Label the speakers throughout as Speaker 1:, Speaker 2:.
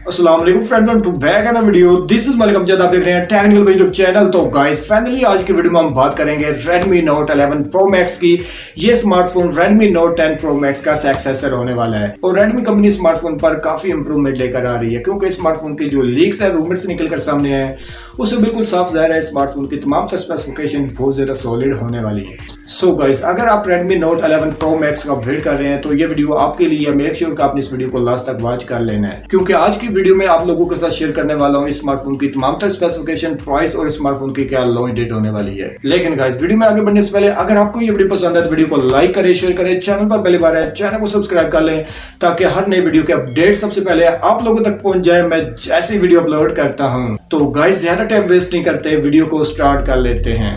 Speaker 1: अस्सलाम वालेकुम friends, welcome to back an video. This is Malik Amjad. आप देख रहे हैं टेक्निकल यूट्यूब चैनल। तो गाइस फाइनली आज की वीडियो में हम बात करेंगे Redmi Note 11 Pro Max की। ये smartphone Redmi Note 10 Pro Max का सक्सेसर होने वाला है और Redmi कंपनी स्मार्टफोन पर काफी इंप्रूवमेंट लेकर आ रही है, क्योंकि स्मार्टफोन की जो लीक्स है, रूमर्स निकलकर सामने आए, उससे बिल्कुल साफ जाहिर है स्मार्टफोन की तमाम स्पेसिफिकेशन बहुत ज्यादा सॉलिड होने वाली है। सो गाइस, अगर आप Redmi Note 11 Pro Max का वेट कर रहे हैं तो ये वीडियो आपके लिए। मेक श्योर कि आपने इस वीडियो को लास्ट तक वॉच कर लेना है, क्योंकि आज की वीडियो में आप लोगों के साथ शेयर करने वाला हूँ स्मार्टफोन की तमाम तरह स्पेसिफिकेशन, प्राइस और स्मार्टफोन की क्या लॉन्च डेट होने वाली है। लेकिन गाइस, वीडियो में आगे बढ़ने से पहले अगर आपको ये वीडियो पसंद है तो वीडियो को लाइक करें, शेयर करें, चैनल पर पहली बार है चैनल को सब्सक्राइब कर लें, ताकि हर नई वीडियो के अपडेट सबसे पहले आप लोगों तक पहुंच जाए मैं जैसी वीडियो अपलोड करता हूँ। तो गाइस, ज्यादा टाइम वेस्ट नहीं करते, वीडियो को स्टार्ट कर लेते हैं।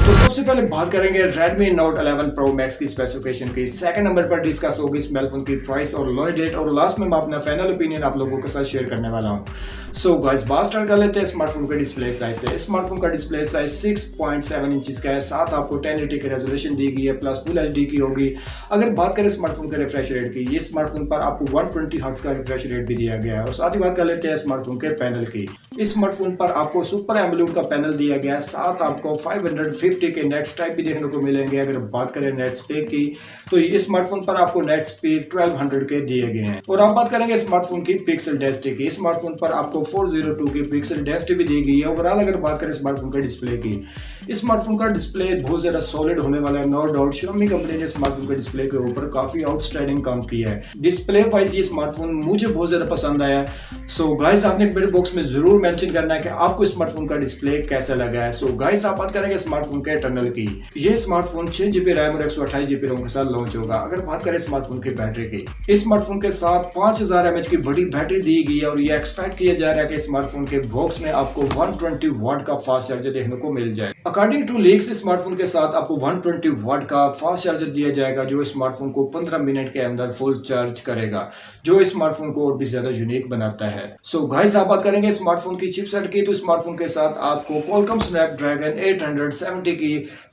Speaker 1: तो सबसे पहले बात करेंगे Redmi Note 11 Pro Max की स्पेसिफिकेशन की। सेकंड नंबर पर डिस्कस होगी इस मोबाइल फोन की प्राइस और लॉन्च डेट, और लास्ट में मैं अपना फाइनल ओपिनियन आप लोगों के साथ शेयर करने वाला हूं। सो गाइस, बात स्टार्ट कर लेते हैं स्मार्टफोन के डिस्प्ले साइज से। स्मार्टफोन का डिस्प्ले साइज 6.7 इंच का है, साथ आपको 1080 की रेजोल्यूशन दी गई है, प्लस फुल एचडी की होगी। अगर बात करें स्मार्टफोन के रिफ्रेश रेट की, ये स्मार्टफोन पर आपको 120 हर्ट्ज का रिफ्रेश रेट भी दिया गया है। और साथ ही बात कर लेते हैं स्मार्टफोन के पैनल की। इस स्मार्टफोन पर आपको सुपर एमोलेड का पैनल दिया गया है, साथ आपको 550 के नेट टाइप भी देखने को मिलेंगे। अगर बात करें नेट स्पीड की तो इस स्मार्टफोन पर आपको नेट स्पीड 1200 के दिए गए हैं। और आप बात करेंगे स्मार्टफोन की पिक्सल डेंसिटी की। स्मार्टफोन पर आपको 402 की पिक्सल डेंसिटी भी दी गई है। ओवरऑल अगर बात करें स्मार्टफोन के डिस्प्ले की, इस स्मार्टफोन का डिस्प्ले बहुत ज्यादा सॉलिड होने वाला है, नो डाउट। xiaomi कंपनी ने स्मार्टफोन के डिस्प्ले के ऊपर काफी आउटस्टैंडिंग काम किया है। डिस्प्ले वाइज ये स्मार्टफोन मुझे बहुत ज्यादा पसंद आया। सो गाइस, आपने कमेंट बॉक्स में जरूर मेंशन करना है कि आपको स्मार्टफोन का डिस्प्ले कैसा लगा है। सो गाइस, आप बात करेंगे स्मार्टफोन के इंटरनल की। ये स्मार्टफोन 6GB रैम और 128GB रोम के साथ लॉन्च होगा। अगर बात करें स्मार्टफोन की बैटरी की, इस स्मार्टफोन के साथ 5000 mAh की बड़ी बैटरी दी गई है, और ये एक्सपेक्ट किया जा रहा है कि स्मार्टफोन के बॉक्स में आपको 120 वाट का फास्ट चार्जर देखने को मिल जाए। अकॉर्डिंग टू लीक्स, स्मार्टफोन के साथ आपको 120 वाट का फास्ट चार्जर दिया जाएगा, जो स्मार्टफोन को 15 मिनट के अंदर फुल चार्ज करेगा, जो स्मार्टफोन को और भी ज्यादा यूनिक बनाता है। सो गाइस, आप बात करेंगे स्मार्टफोन की चिपसेट की, तो स्मार्टफोन के साथ आपको Qualcomm Snapdragon 870 की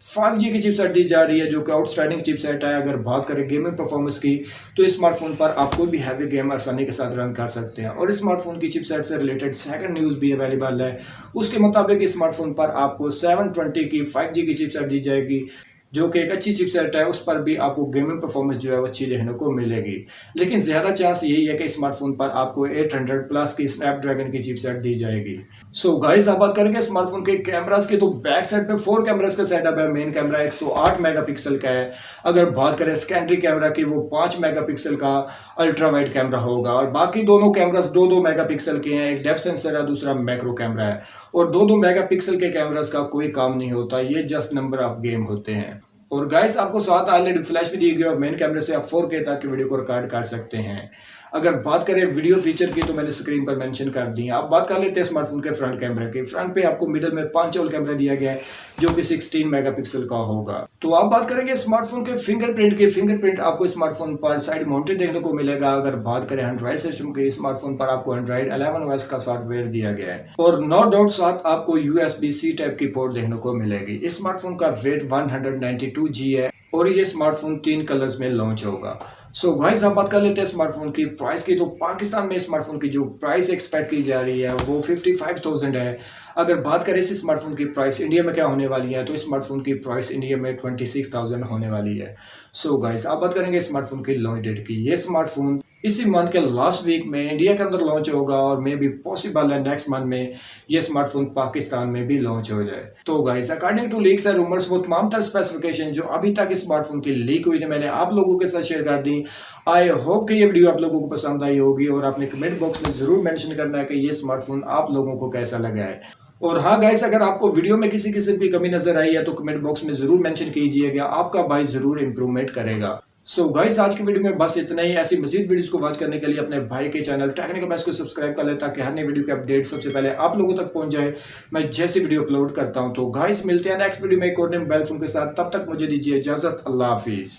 Speaker 1: 5G की चिपसेट दी जा रही है, जो कि आउटस्टैंडिंग चिपसेट है। अगर बात करें गेमिंग परफॉर्मेंस की, तो इस स्मार्टफोन पर आप कोई भी हैवी गेम आसानी के साथ रन कर सकते हैं। और स्मार्टफोन की चिपसेट से रिलेटेड सेकंड न्यूज भी अवेलेबल है। उसके मुताबिक स्मार्टफोन पर आपको 720 की 5G की चिपसेट दी जाएगी, जो कि एक अच्छी चिपसेट है। उस पर भी आपको गेमिंग परफॉर्मेंस जो है वो अच्छी देखने को मिलेगी। लेकिन ज्यादा चांस यही है कि स्मार्टफोन पर आपको 800 प्लस की स्नैपड्रैगन की चिपसेट दी जाएगी। सो गाइस, आप बात करेंगे स्मार्टफोन के कैमरास की, तो बैक साइड पे 4 कैमरास का सेटअप है। मेन कैमरा 108 मेगापिक्सल का है। अगर बात करें सेकेंडरी कैमरा की, वो 5 मेगापिक्सल का अल्ट्रा वाइड कैमरा होगा। और बाकी दोनों कैमरास 2-2 मेगापिक्सल के हैं। एक डेप्थ सेंसर है, दूसरा मैक्रो कैमरा है। और 2-2 मेगापिक्सल के कैमरास का कोई काम नहीं होता, ये जस्ट नंबर ऑफ गेम होते हैं। और गाइस, आपको साथ ऑलरेडी फ्लैश भी दी गई, और मेन कैमरे से आप 4K तक की वीडियो को रिकॉर्ड कर सकते हैं। अगर बात करें वीडियो फीचर की, तो मैंने स्क्रीन पर मेंशन कर दी है। आप बात कर लेते हैं स्मार्टफोन के फ्रंट कैमरे की। फ्रंट पे आपको मिडल में 5 होल कैमरा दिया गया है, जो कि 16 मेगापिक्सल का होगा। तो आप बात करेंगे स्मार्टफोन के फिंगरप्रिंट की। फिंगरप्रिंट आपको स्मार्टफोन पर साइड माउंटेड देखने को मिलेगा। अगर बात करें एंड्रॉइड सिस्टम के, स्मार्टफोन पर आपको एंड्रॉइड 11 OS का सॉफ्टवेयर दिया गया है। और नो डाउट साथ आपको USB-C टाइप की पोर्ट देखने को मिलेगी। इस स्मार्टफोन का वेट 192G है, और ये स्मार्टफोन 3 कलर्स में लॉन्च होगा। सो गाइस, आप बात कर लेते हैं स्मार्टफोन की प्राइस की। तो पाकिस्तान में स्मार्टफोन की जो प्राइस एक्सपेक्ट की जा रही है वो 55,000 है। अगर बात करें इस स्मार्टफोन की प्राइस इंडिया में क्या होने वाली है, तो स्मार्टफोन की प्राइस इंडिया में 26,000 होने वाली है। सो गाइस, आप बात करेंगे स्मार्टफोन की लॉन्च डेट की। ये स्मार्टफोन इसी मंथ के लास्ट वीक में इंडिया के अंदर लॉन्च होगा, और मे भी पॉसिबल है नेक्स्ट मंथ में ये स्मार्टफोन पाकिस्तान में भी लॉन्च हो जाए। तो guys, according to leaks and rumours, वो तमाम तरह स्पेसिफिकेशन जो अभी तक इस स्मार्टफोन की लीक हुई थी, मैंने आप लोगों के साथ शेयर कर दी। आई होप कि ये वीडियो आप लोगों को पसंद आई होगी, और आपने कमेंट बॉक्स में जरूर मेंशन करना है कि ये स्मार्टफोन आप लोगों को कैसा लगा है। और हाँ गाइस, अगर आपको वीडियो में किसी किस्म की कमी नजर आई है तो कमेंट बॉक्स में जरूर मेंशन कीजिएगा, आपका भाई जरूर इंप्रूवमेंट करेगा। सो गाइस, आज की वीडियो में बस इतना ही। ऐसी मजीद वीडियोस को वॉच करने के लिए अपने भाई के चैनल टेक्निकल मैथ्स को सब्सक्राइब कर लें, ताकि हर नई वीडियो के अपडेट सबसे पहले आप लोगों तक पहुंच जाए मैं जैसी वीडियो अपलोड करता हूं। तो गाइस, मिलते हैं नेक्स्ट वीडियो में एक और नए मोबाइल फोन के साथ। तब तक मुझे दीजिए इजाजत। अल्लाह हाफिज।